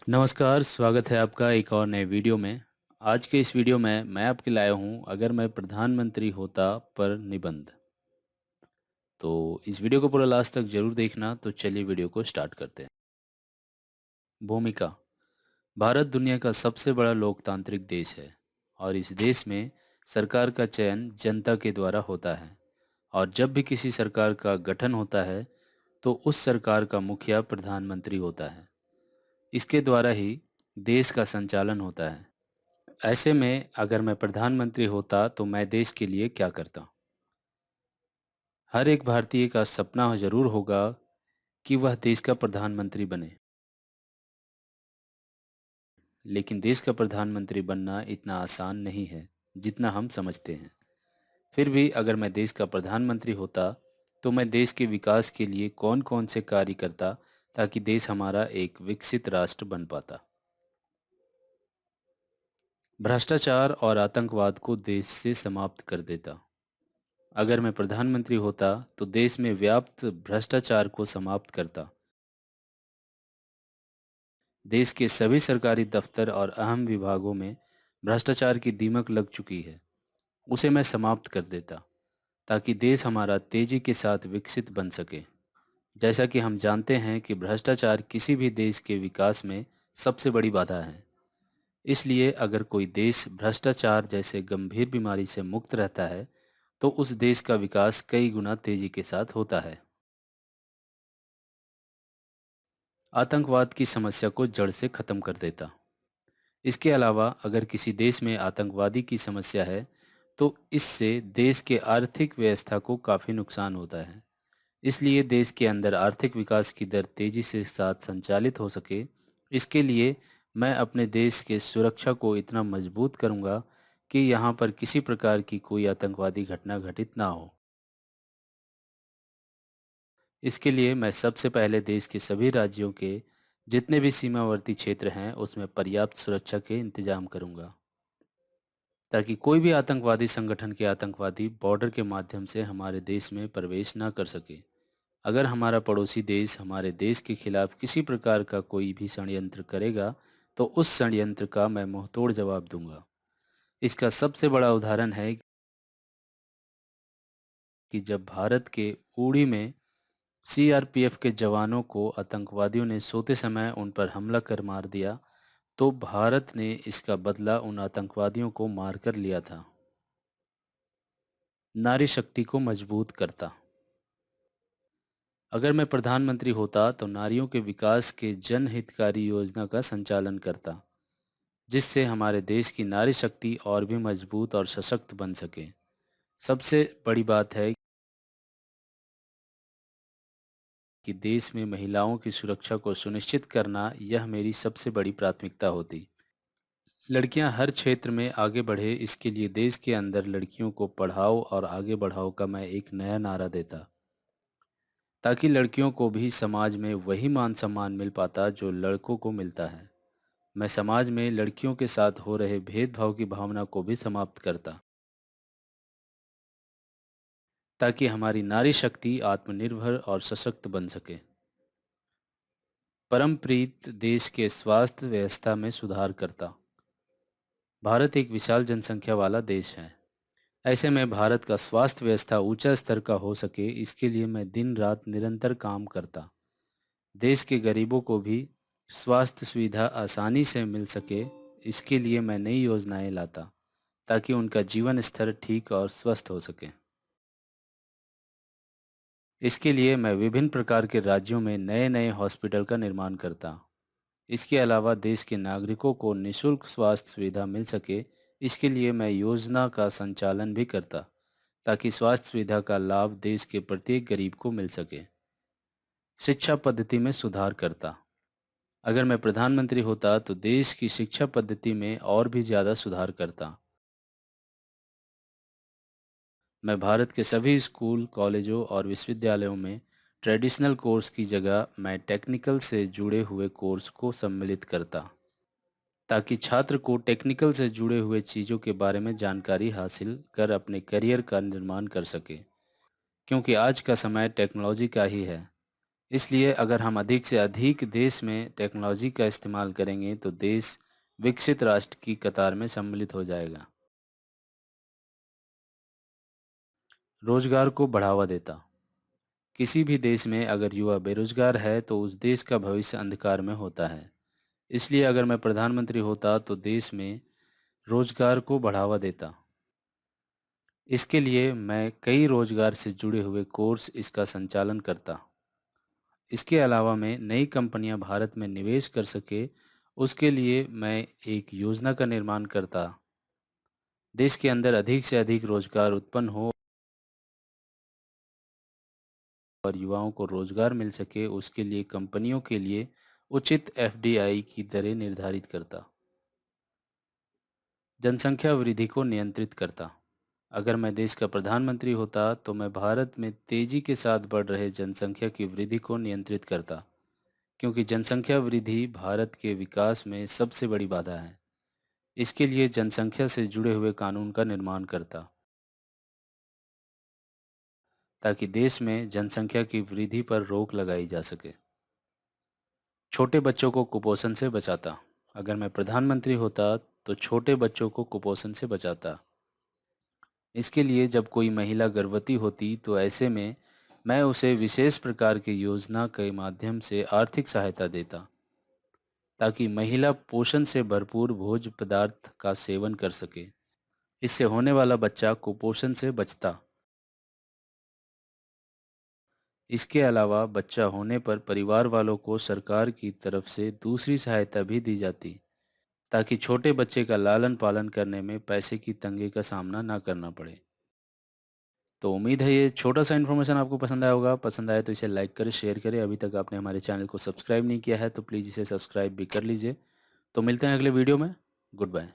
नमस्कार, स्वागत है आपका एक और नए वीडियो में। आज के इस वीडियो में मैं आपके लाया हूँ अगर मैं प्रधानमंत्री होता पर निबंध। तो इस वीडियो को पूरा लास्ट तक ज़रूर देखना। तो चलिए वीडियो को स्टार्ट करते हैं। भूमिका। भारत दुनिया का सबसे बड़ा लोकतांत्रिक देश है और इस देश में सरकार का चयन जनता के द्वारा होता है। और जब भी किसी सरकार का गठन होता है तो उस सरकार का मुखिया प्रधानमंत्री होता है। इसके द्वारा ही देश का संचालन होता है। ऐसे में अगर मैं प्रधानमंत्री होता तो मैं देश के लिए क्या करता। हर एक भारतीय का सपना जरूर होगा कि वह देश का प्रधानमंत्री बने। लेकिन देश का प्रधानमंत्री बनना इतना आसान नहीं है जितना हम समझते हैं। फिर भी अगर मैं देश का प्रधानमंत्री होता तो मैं देश के विकास के लिए कौन कौन से कार्य करता ताकि देश हमारा एक विकसित राष्ट्र बन पाता। भ्रष्टाचार और आतंकवाद को देश से समाप्त कर देता। अगर मैं प्रधानमंत्री होता तो देश में व्याप्त भ्रष्टाचार को समाप्त करता। देश के सभी सरकारी दफ्तर और अहम विभागों में भ्रष्टाचार की दीमक लग चुकी है, उसे मैं समाप्त कर देता ताकि देश हमारा तेजी के साथ विकसित बन सके। जैसा कि हम जानते हैं कि भ्रष्टाचार किसी भी देश के विकास में सबसे बड़ी बाधा है। इसलिए अगर कोई देश भ्रष्टाचार जैसे गंभीर बीमारी से मुक्त रहता है तो उस देश का विकास कई गुना तेजी के साथ होता है। आतंकवाद की समस्या को जड़ से खत्म कर देता। इसके अलावा अगर किसी देश में आतंकवादी की समस्या है तो इससे देश के आर्थिक व्यवस्था को काफ़ी नुकसान होता है। इसलिए देश के अंदर आर्थिक विकास की दर तेजी से साथ संचालित हो सके, इसके लिए मैं अपने देश के सुरक्षा को इतना मजबूत करूंगा कि यहाँ पर किसी प्रकार की कोई आतंकवादी घटना घटित ना हो। इसके लिए मैं सबसे पहले देश के सभी राज्यों के जितने भी सीमावर्ती क्षेत्र हैं उसमें पर्याप्त सुरक्षा के इंतजाम करूंगा ताकि कोई भी आतंकवादी संगठन के आतंकवादी बॉर्डर के माध्यम से हमारे देश में प्रवेश ना कर सके। अगर हमारा पड़ोसी देश हमारे देश के खिलाफ किसी प्रकार का कोई भी षड्यंत्र करेगा तो उस षड्यंत्र का मैं मुंहतोड़ जवाब दूंगा। इसका सबसे बड़ा उदाहरण है कि जब भारत के उड़ी में सीआरपीएफ के जवानों को आतंकवादियों ने सोते समय उन पर हमला कर मार दिया तो भारत ने इसका बदला उन आतंकवादियों को मारकर लिया था। नारी शक्ति को मजबूत करता। अगर मैं प्रधानमंत्री होता तो नारियों के विकास के जनहितकारी योजना का संचालन करता जिससे हमारे देश की नारी शक्ति और भी मजबूत और सशक्त बन सके। सबसे बड़ी बात है कि देश में महिलाओं की सुरक्षा को सुनिश्चित करना यह मेरी सबसे बड़ी प्राथमिकता होती। लड़कियां हर क्षेत्र में आगे बढ़े इसके लिए देश के अंदर लड़कियों को पढ़ाओ और आगे बढ़ाओ का मैं एक नया नारा देता ताकि लड़कियों को भी समाज में वही मान सम्मान मिल पाता जो लड़कों को मिलता है। मैं समाज में लड़कियों के साथ हो रहे भेदभाव की भावना को भी समाप्त करता ताकि हमारी नारी शक्ति आत्मनिर्भर और सशक्त बन सके। परमप्रीत देश के स्वास्थ्य व्यवस्था में सुधार करता। भारत एक विशाल जनसंख्या वाला देश है। ऐसे में भारत का स्वास्थ्य व्यवस्था ऊंचा स्तर का हो सके इसके लिए मैं दिन रात निरंतर काम करता। देश के गरीबों को भी स्वास्थ्य सुविधा आसानी से मिल सके इसके लिए मैं नई योजनाएं लाता ताकि उनका जीवन स्तर ठीक और स्वस्थ हो सके। इसके लिए मैं विभिन्न प्रकार के राज्यों में नए नए हॉस्पिटल का निर्माण करता। इसके अलावा देश के नागरिकों को निशुल्क स्वास्थ्य सुविधा मिल सके इसके लिए मैं योजना का संचालन भी करता ताकि स्वास्थ्य सुविधा का लाभ देश के प्रत्येक गरीब को मिल सके। शिक्षा पद्धति में सुधार करता। अगर मैं प्रधानमंत्री होता तो देश की शिक्षा पद्धति में और भी ज़्यादा सुधार करता। मैं भारत के सभी स्कूल कॉलेजों और विश्वविद्यालयों में ट्रेडिशनल कोर्स की जगह मैं टेक्निकल से जुड़े हुए कोर्स को सम्मिलित करता ताकि छात्र को टेक्निकल से जुड़े हुए चीज़ों के बारे में जानकारी हासिल कर अपने करियर का निर्माण कर सके। क्योंकि आज का समय टेक्नोलॉजी का ही है, इसलिए अगर हम अधिक से अधिक देश में टेक्नोलॉजी का इस्तेमाल करेंगे तो देश विकसित राष्ट्र की कतार में सम्मिलित हो जाएगा। रोजगार को बढ़ावा देता। किसी भी देश में अगर युवा बेरोजगार है तो उस देश का भविष्य अंधकार में होता है। इसलिए अगर मैं प्रधानमंत्री होता तो देश में रोजगार को बढ़ावा देता। इसके लिए मैं कई रोजगार से जुड़े हुए कोर्स इसका संचालन करता। इसके अलावा मैं नई कंपनियां भारत में निवेश कर सके उसके लिए मैं एक योजना का निर्माण करता। देश के अंदर अधिक से अधिक रोजगार उत्पन्न हो और युवाओं को रोजगार मिल सके उसके लिए कंपनियों के लिए उचित एफडीआई की दरें निर्धारित करता। जनसंख्या वृद्धि को नियंत्रित करता। अगर मैं देश का प्रधानमंत्री होता तो मैं भारत में तेजी के साथ बढ़ रहे जनसंख्या की वृद्धि को नियंत्रित करता, क्योंकि जनसंख्या वृद्धि भारत के विकास में सबसे बड़ी बाधा है। इसके लिए जनसंख्या से जुड़े हुए कानून का निर्माण करता, ताकि देश में जनसंख्या की वृद्धि पर रोक लगाई जा सके। छोटे बच्चों को कुपोषण से बचाता। अगर मैं प्रधानमंत्री होता तो छोटे बच्चों को कुपोषण से बचाता। इसके लिए जब कोई महिला गर्भवती होती तो ऐसे में मैं उसे विशेष प्रकार की योजना के माध्यम से आर्थिक सहायता देता, ताकि महिला पोषण से भरपूर भोज्य पदार्थ का सेवन कर सके। इससे होने वाला बच्चा कुपोषण से बचता। इसके अलावा बच्चा होने पर परिवार वालों को सरकार की तरफ से दूसरी सहायता भी दी जाती, ताकि छोटे बच्चे का लालन पालन करने में पैसे की तंगी का सामना ना करना पड़े। तो उम्मीद है ये छोटा सा इन्फॉर्मेशन आपको पसंद आया होगा। पसंद आया तो इसे लाइक करें, शेयर करें। अभी तक आपने हमारे चैनल को सब्सक्राइब नहीं किया है तो प्लीज़ इसे सब्सक्राइब भी कर लीजिए। तो मिलते हैं अगले वीडियो में। Good bye.